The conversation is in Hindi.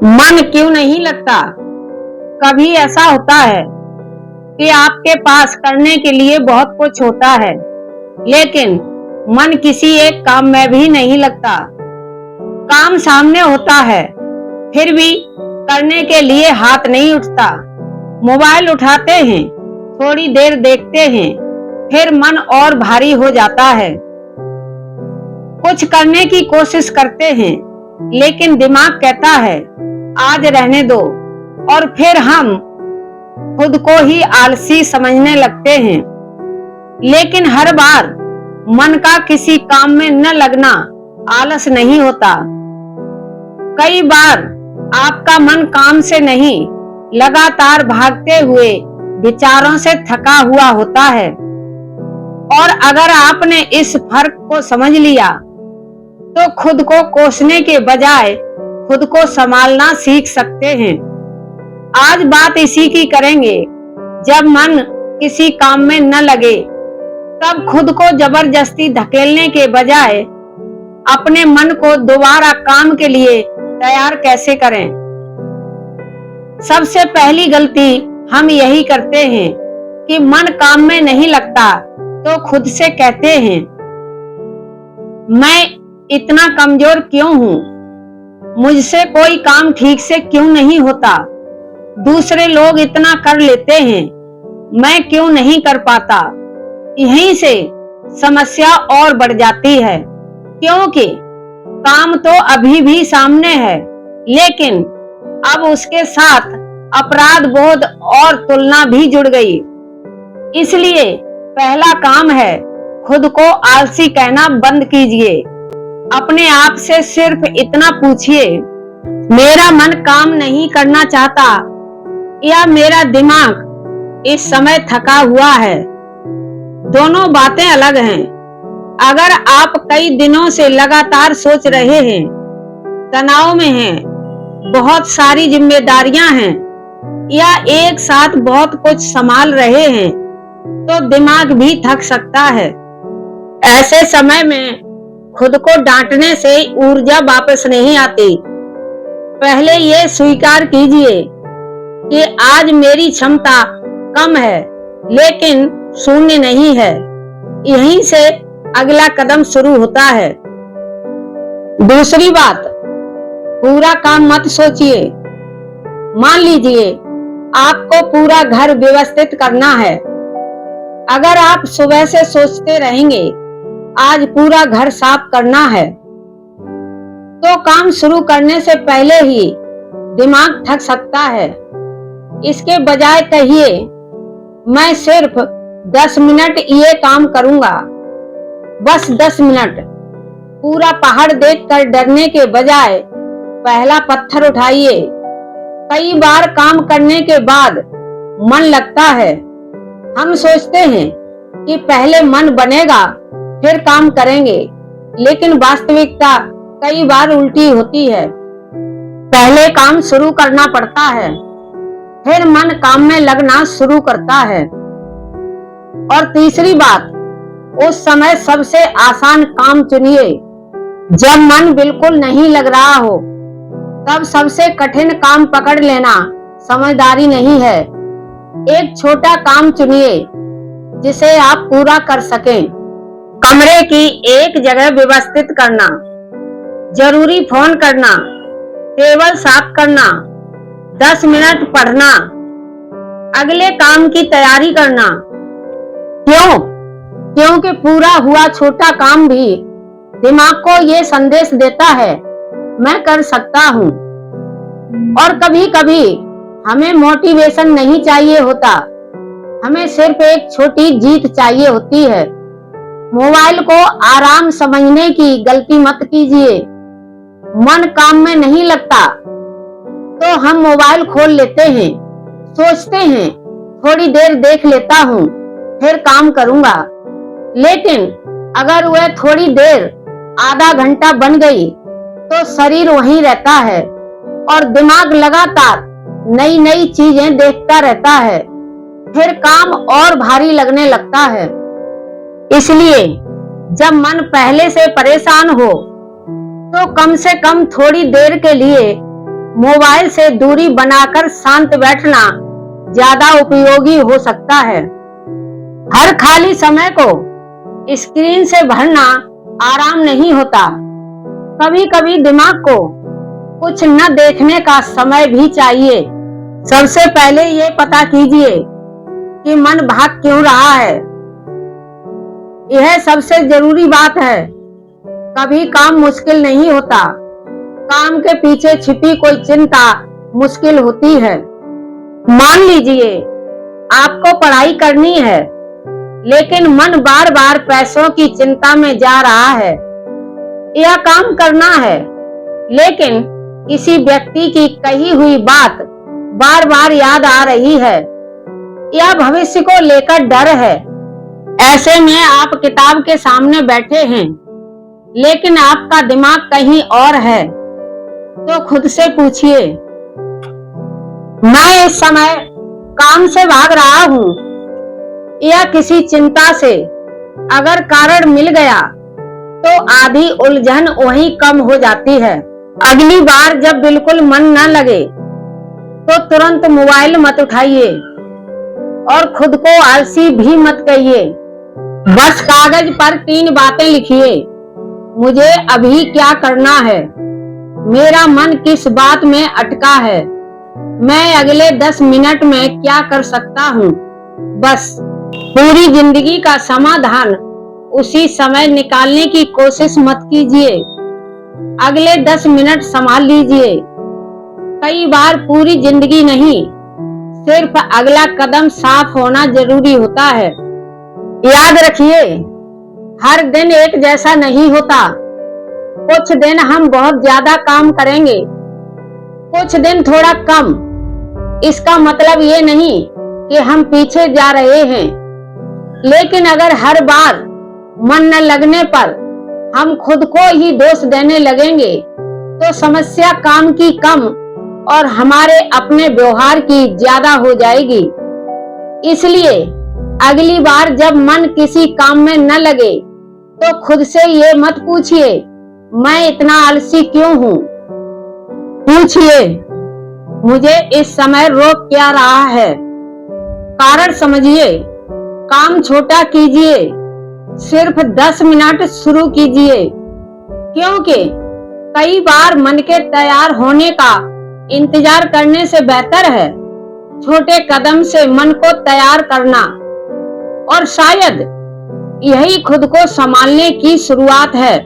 मन क्यों नहीं लगता? कभी ऐसा होता है कि आपके पास करने के लिए बहुत कुछ होता है, लेकिन मन किसी एक काम में भी नहीं लगता। काम सामने होता है, फिर भी करने के लिए हाथ नहीं उठता। मोबाइल उठाते हैं, थोड़ी देर देखते हैं, फिर मन और भारी हो जाता है। कुछ करने की कोशिश करते हैं, लेकिन दिमाग कहता है आज रहने दो, और फिर हम खुद को ही आलसी समझने लगते हैं। लेकिन हर बार मन का किसी काम में न लगना आलस नहीं होता। कई बार आपका मन काम से नहीं, लगातार भागते हुए विचारों से थका हुआ होता है। और अगर आपने इस फर्क को समझ लिया तो खुद को कोसने के बजाय खुद को संभालना सीख सकते हैं। आज बात इसी की करेंगे। जब मन किसी काम में न लगे, तब खुद को जबरदस्ती धकेलने के बजाय अपने मन को दोबारा काम के लिए तैयार कैसे करें। सबसे पहली गलती हम यही करते हैं कि मन काम में नहीं लगता तो खुद से कहते हैं मैं इतना कमजोर क्यों हूं, मुझसे कोई काम ठीक से क्यों नहीं होता, दूसरे लोग इतना कर लेते हैं, मैं क्यों नहीं कर पाता। यहीं से समस्या और बढ़ जाती है, क्योंकि काम तो अभी भी सामने है, लेकिन अब उसके साथ अपराध बोध और तुलना भी जुड़ गई। इसलिए पहला काम है खुद को आलसी कहना बंद कीजिए। अपने आप से सिर्फ इतना पूछिए, मेरा मन काम नहीं करना चाहता या मेरा दिमाग इस समय थका हुआ है। दोनों बातें अलग हैं। अगर आप कई दिनों से लगातार सोच रहे हैं, तनाव में हैं, बहुत सारी जिम्मेदारियां हैं या एक साथ बहुत कुछ संभाल रहे हैं, तो दिमाग भी थक सकता है। ऐसे समय में खुद को डांटने से ऊर्जा वापस नहीं आती। पहले ये स्वीकार कीजिए कि आज मेरी क्षमता कम है, लेकिन शून्य नहीं है। यहीं से अगला कदम शुरू होता है। दूसरी बात, पूरा काम मत सोचिए। मान लीजिए आपको पूरा घर व्यवस्थित करना है। अगर आप सुबह से सोचते रहेंगे आज पूरा घर साफ करना है, तो काम शुरू करने से पहले ही दिमाग थक सकता है। इसके बजाय कहिए मैं सिर्फ 10 मिनट ये काम करूंगा, बस 10 मिनट। पूरा पहाड़ देखकर डरने के बजाय पहला पत्थर उठाइए। कई बार काम करने के बाद मन लगता है। हम सोचते हैं कि पहले मन बनेगा फिर काम करेंगे, लेकिन वास्तविकता कई बार उल्टी होती है। पहले काम शुरू करना पड़ता है, फिर मन काम में लगना शुरू करता है। और तीसरी बात, उस समय सबसे आसान काम चुनिए। जब मन बिल्कुल नहीं लग रहा हो, तब सबसे कठिन काम पकड़ लेना समझदारी नहीं है। एक छोटा काम चुनिए जिसे आप पूरा कर सकें। कमरे की एक जगह व्यवस्थित करना, जरूरी फोन करना, टेबल साफ करना, 10 मिनट पढ़ना, अगले काम की तैयारी करना। क्यों? क्योंकि पूरा हुआ छोटा काम भी दिमाग को ये संदेश देता है मैं कर सकता हूँ। और कभी कभी हमें मोटिवेशन नहीं चाहिए होता, हमें सिर्फ एक छोटी जीत चाहिए होती है। मोबाइल को आराम समझने की गलती मत कीजिए। मन काम में नहीं लगता तो हम मोबाइल खोल लेते हैं, सोचते हैं थोड़ी देर देख लेता हूँ फिर काम करूंगा। लेकिन अगर वह थोड़ी देर आधा घंटा बन गई तो शरीर वहीं रहता है और दिमाग लगातार नई नई चीजें देखता रहता है, फिर काम और भारी लगने लगता है। इसलिए जब मन पहले से परेशान हो तो कम से कम थोड़ी देर के लिए मोबाइल से दूरी बनाकर शांत बैठना ज्यादा उपयोगी हो सकता है। हर खाली समय को स्क्रीन से भरना आराम नहीं होता। कभी कभी दिमाग को कुछ न देखने का समय भी चाहिए। सबसे पहले ये पता कीजिए कि मन भाग क्यों रहा है। यह सबसे जरूरी बात है। कभी काम मुश्किल नहीं होता, काम के पीछे छिपी कोई चिंता मुश्किल होती है। मान लीजिए आपको पढ़ाई करनी है, लेकिन मन बार बार पैसों की चिंता में जा रहा है। यह काम करना है, लेकिन किसी व्यक्ति की कही हुई बात बार बार याद आ रही है। यह भविष्य को लेकर डर है। ऐसे में आप किताब के सामने बैठे हैं, लेकिन आपका दिमाग कहीं और है। तो खुद से पूछिए, मैं इस समय काम से भाग रहा हूं या किसी चिंता से? अगर कारण मिल गया तो आधी उलझन वहीं कम हो जाती है। अगली बार जब बिल्कुल मन न लगे तो तुरंत मोबाइल मत उठाइए और खुद को आलसी भी मत कहिए। बस कागज पर 3 बातें लिखिए। मुझे अभी क्या करना है? मेरा मन किस बात में अटका है? मैं अगले 10 मिनट में क्या कर सकता हूँ? बस पूरी जिंदगी का समाधान उसी समय निकालने की कोशिश मत कीजिए। अगले 10 मिनट संभाल लीजिए। कई बार पूरी जिंदगी नहीं, सिर्फ अगला कदम साफ होना जरूरी होता है। याद रखिए, हर दिन एक जैसा नहीं होता। कुछ दिन हम बहुत ज्यादा काम करेंगे, कुछ दिन थोड़ा कम। इसका मतलब ये नहीं कि हम पीछे जा रहे हैं, लेकिन अगर हर बार मन न लगने पर हम खुद को ही दोष देने लगेंगे तो समस्या काम की कम और हमारे अपने व्यवहार की ज्यादा हो जाएगी। इसलिए अगली बार जब मन किसी काम में न लगे तो खुद से ये मत पूछिए, मैं इतना आलसी क्यों हूँ? पूछिए, मुझे इस समय रोक क्या रहा है? कारण समझिए। काम छोटा कीजिए, सिर्फ 10 मिनट शुरू कीजिए, क्योंकि कई बार मन के तैयार होने का इंतजार करने से बेहतर है छोटे कदम से मन को तैयार करना। और शायद यही खुद को संभालने की शुरुआत है।